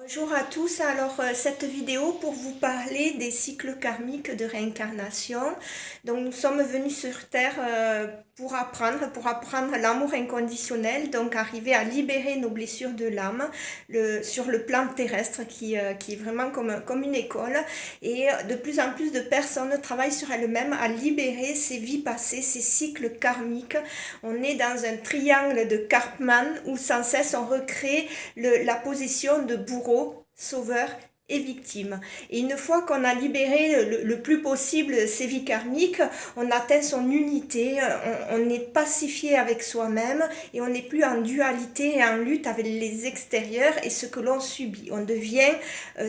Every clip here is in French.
Bonjour à tous, alors cette vidéo pour vous parler des cycles karmiques de réincarnation. Donc nous sommes venus sur Terre pour apprendre l'amour inconditionnel, donc arriver à libérer nos blessures de l'âme sur le plan terrestre qui est vraiment comme une école. Et de plus en plus de personnes travaillent sur elles-mêmes à libérer ces vies passées, ces cycles karmiques. On est dans un triangle de Karpman où sans cesse on recrée la position de bourreau, sauveur et victime. Et une fois qu'on a libéré le plus possible ces vies karmiques, on atteint son unité, on est pacifié avec soi-même et on n'est plus en dualité et en lutte avec les extérieurs et ce que l'on subit. On devient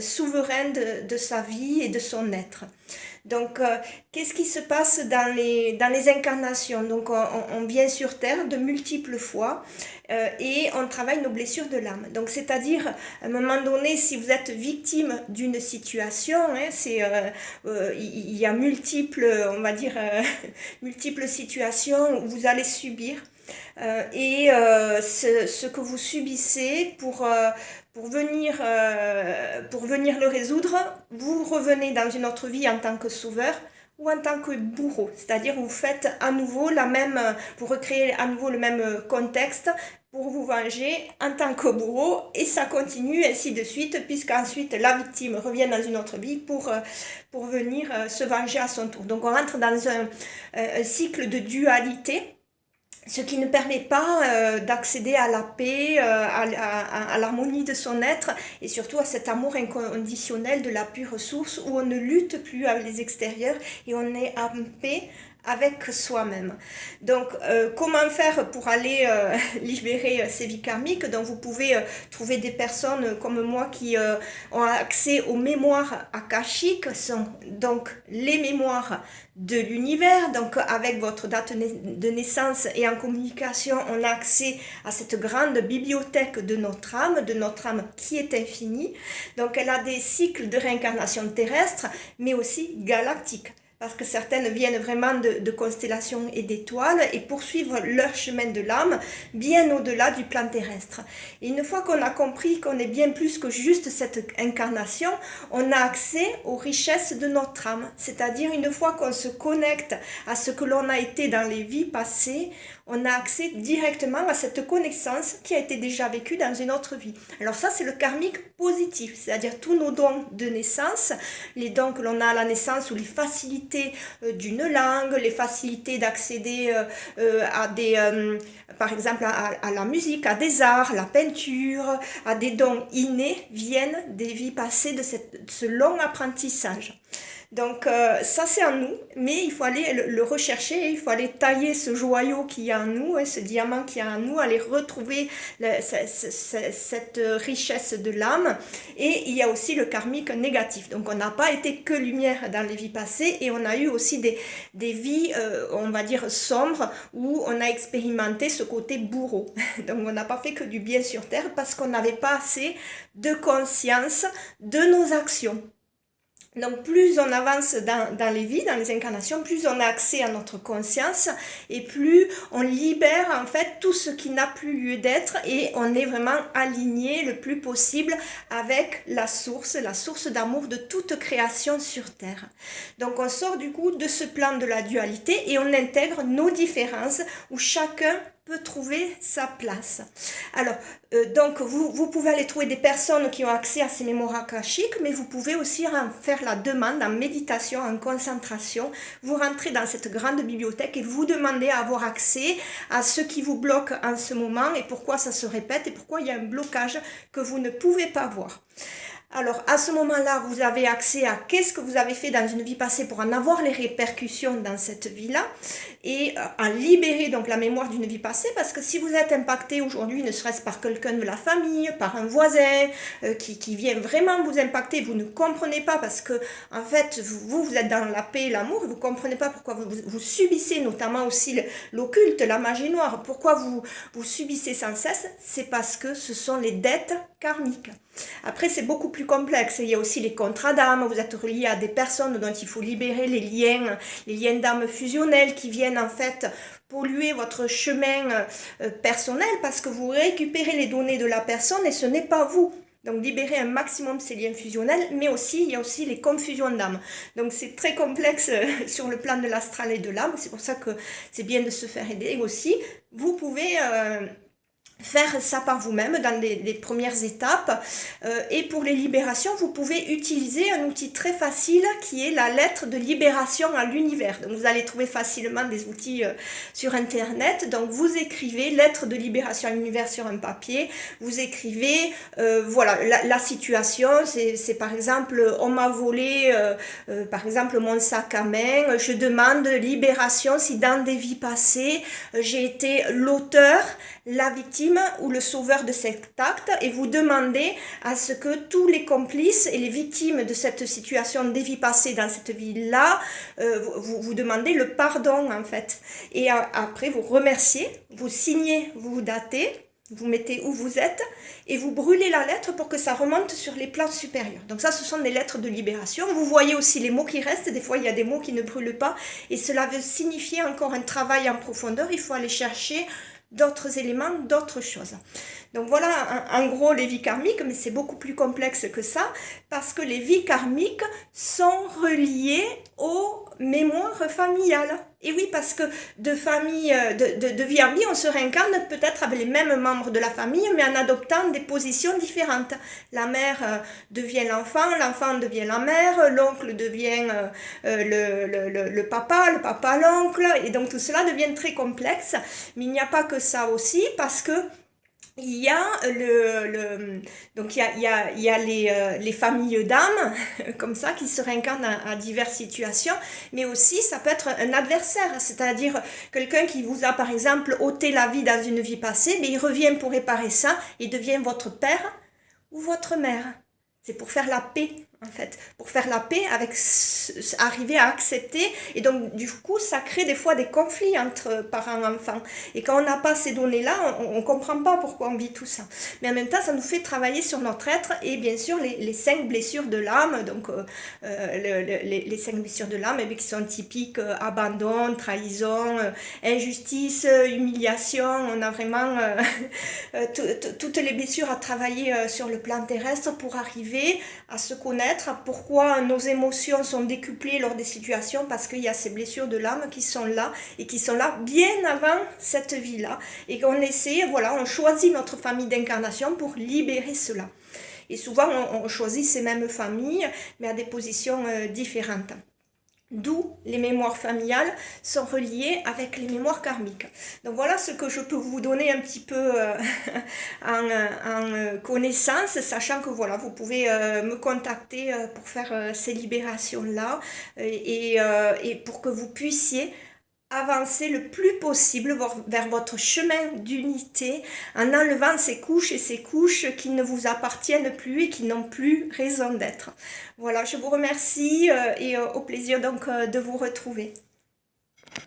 souverain de sa vie et de son être. Donc, qu'est-ce qui se passe dans les incarnations? Donc, on vient sur Terre de multiples fois et on travaille nos blessures de l'âme. Donc, c'est-à-dire, à un moment donné, si vous êtes victime d'une situation, il y a multiples, on va dire, multiples situations où vous allez subir. Ce que vous subissez pour venir le résoudre, vous revenez dans une autre vie en tant que sauveur ou en tant que bourreau, c'est-à-dire vous faites à nouveau vous recréez à nouveau le même contexte pour vous venger en tant que bourreau et ça continue ainsi de suite puisqu'ensuite la victime revient dans une autre vie pour venir se venger à son tour. Donc on rentre dans un cycle de dualité, ce qui ne permet pas d'accéder à la paix, à l'harmonie de son être et surtout à cet amour inconditionnel de la pure source où on ne lutte plus avec les extérieurs et on est en paix avec soi-même. Donc, comment faire pour aller libérer ces vies karmiques? Donc, vous pouvez trouver des personnes comme moi qui ont accès aux mémoires akashiques, sont donc les mémoires de l'univers. Donc, avec votre date de naissance et en communication, on a accès à cette grande bibliothèque de notre âme qui est infinie. Donc, elle a des cycles de réincarnation terrestre, mais aussi galactiques, parce que certaines viennent vraiment de constellations et d'étoiles et poursuivent leur chemin de l'âme bien au-delà du plan terrestre. Et une fois qu'on a compris qu'on est bien plus que juste cette incarnation, on a accès aux richesses de notre âme. C'est-à-dire une fois qu'on se connecte à ce que l'on a été dans les vies passées, on a accès directement à cette connaissance qui a été déjà vécue dans une autre vie. Alors ça, c'est le karmique positif, c'est-à-dire tous nos dons de naissance, les dons que l'on a à la naissance ou les facilités d'une langue, les facilités d'accéder par exemple à la musique, à des arts, la peinture, à des dons innés viennent des vies passées de ce long apprentissage. Donc ça c'est en nous, mais il faut aller le rechercher, il faut aller tailler ce joyau qui est en nous, ce diamant qui est en nous, aller retrouver cette richesse de l'âme. Et il y a aussi le karmique négatif. Donc on n'a pas été que lumière dans les vies passées et on a eu aussi des vies, on va dire, sombres où on a expérimenté ce côté bourreau. Donc on n'a pas fait que du bien sur Terre parce qu'on n'avait pas assez de conscience de nos actions. Donc plus on avance dans les vies, dans les incarnations, plus on a accès à notre conscience et plus on libère en fait tout ce qui n'a plus lieu d'être et on est vraiment aligné le plus possible avec la source d'amour de toute création sur Terre. Donc on sort du coup de ce plan de la dualité et on intègre nos différences où chacun peut trouver sa place. Alors, donc vous pouvez aller trouver des personnes qui ont accès à ces mémoires akashiques, mais vous pouvez aussi faire la demande en méditation, en concentration. Vous rentrez dans cette grande bibliothèque et vous demandez à avoir accès à ce qui vous bloque en ce moment et pourquoi ça se répète et pourquoi il y a un blocage que vous ne pouvez pas voir. Alors, à ce moment-là, vous avez accès à qu'est-ce que vous avez fait dans une vie passée pour en avoir les répercussions dans cette vie-là et à libérer donc la mémoire d'une vie passée, parce que si vous êtes impacté aujourd'hui, ne serait-ce par quelqu'un de la famille, par un voisin qui vient vraiment vous impacter, vous ne comprenez pas parce que en fait, vous êtes dans la paix et l'amour, vous ne comprenez pas pourquoi vous subissez notamment aussi l'occulte, la magie noire, pourquoi vous subissez sans cesse, c'est parce que ce sont les dettes karmiques. Après, c'est beaucoup plus complexe. Il y a aussi les contrats d'âme. Vous êtes relié à des personnes dont il faut libérer les liens d'âme fusionnels qui viennent en fait polluer votre chemin personnel parce que vous récupérez les données de la personne et ce n'est pas vous. Donc libérer un maximum ces liens fusionnels, mais aussi il y a aussi les confusions d'âme. Donc c'est très complexe sur le plan de l'astral et de l'âme, c'est pour ça que c'est bien de se faire aider aussi. Vous pouvez faire ça par vous-même dans les premières étapes. Et pour les libérations, vous pouvez utiliser un outil très facile qui est la lettre de libération à l'univers. Donc vous allez trouver facilement des outils sur internet. Donc vous écrivez lettre de libération à l'univers sur un papier, vous écrivez voilà la situation, c'est par exemple on m'a volé par exemple mon sac à main, je demande libération si dans des vies passées j'ai été l'auteur, la victime ou le sauveur de cet acte, et vous demandez à ce que tous les complices et les victimes de cette situation des vies passées dans cette vie-là, vous demandez le pardon en fait. Et après vous remerciez, vous signez, vous datez, vous mettez où vous êtes et vous brûlez la lettre pour que ça remonte sur les plans supérieurs. Donc ça, ce sont des lettres de libération. Vous voyez aussi les mots qui restent. Des fois, il y a des mots qui ne brûlent pas et cela veut signifier encore un travail en profondeur. Il faut aller chercher d'autres éléments, d'autres choses. Donc voilà en gros les vies karmiques, mais c'est beaucoup plus complexe que ça, parce que les vies karmiques sont reliées aux mémoires familiales. Et oui, parce que de famille, de vie en vie, on se réincarne peut-être avec les mêmes membres de la famille, mais en adoptant des positions différentes. La mère devient l'enfant devient la mère, l'oncle devient le papa l'oncle, et donc tout cela devient très complexe. Mais il n'y a pas que ça aussi, parce que il y a donc il y a les familles d'âmes comme ça qui se réincarnent à diverses situations, mais aussi ça peut être un adversaire, c'est-à-dire quelqu'un qui vous a par exemple ôté la vie dans une vie passée, mais il revient pour réparer ça et devient votre père ou votre mère. C'est pour faire la paix, en fait. Pour faire la paix, arriver à accepter. Et donc, du coup, ça crée des fois des conflits entre parents et enfants. Et quand on n'a pas ces données-là, on ne comprend pas pourquoi on vit tout ça. Mais en même temps, ça nous fait travailler sur notre être. Et bien sûr, les 5 blessures de l'âme, donc les 5 blessures de l'âme, qui sont typiques abandon, trahison, injustice, humiliation. On a vraiment toutes les blessures à travailler sur le plan terrestre pour arriver à se connaître, pourquoi nos émotions sont décuplées lors des situations, parce qu'il y a ces blessures de l'âme qui sont là et qui sont là bien avant cette vie-là, et qu'on essaie, voilà, on choisit notre famille d'incarnation pour libérer cela. Et souvent on choisit ces mêmes familles, mais à des positions différentes. D'où les mémoires familiales sont reliées avec les mémoires karmiques. Donc voilà ce que je peux vous donner un petit peu en connaissance, sachant que voilà, vous pouvez me contacter pour faire ces libérations-là et pour que vous puissiez avancer le plus possible vers votre chemin d'unité en enlevant ces couches et ces couches qui ne vous appartiennent plus et qui n'ont plus raison d'être. Voilà, je vous remercie et au plaisir donc de vous retrouver.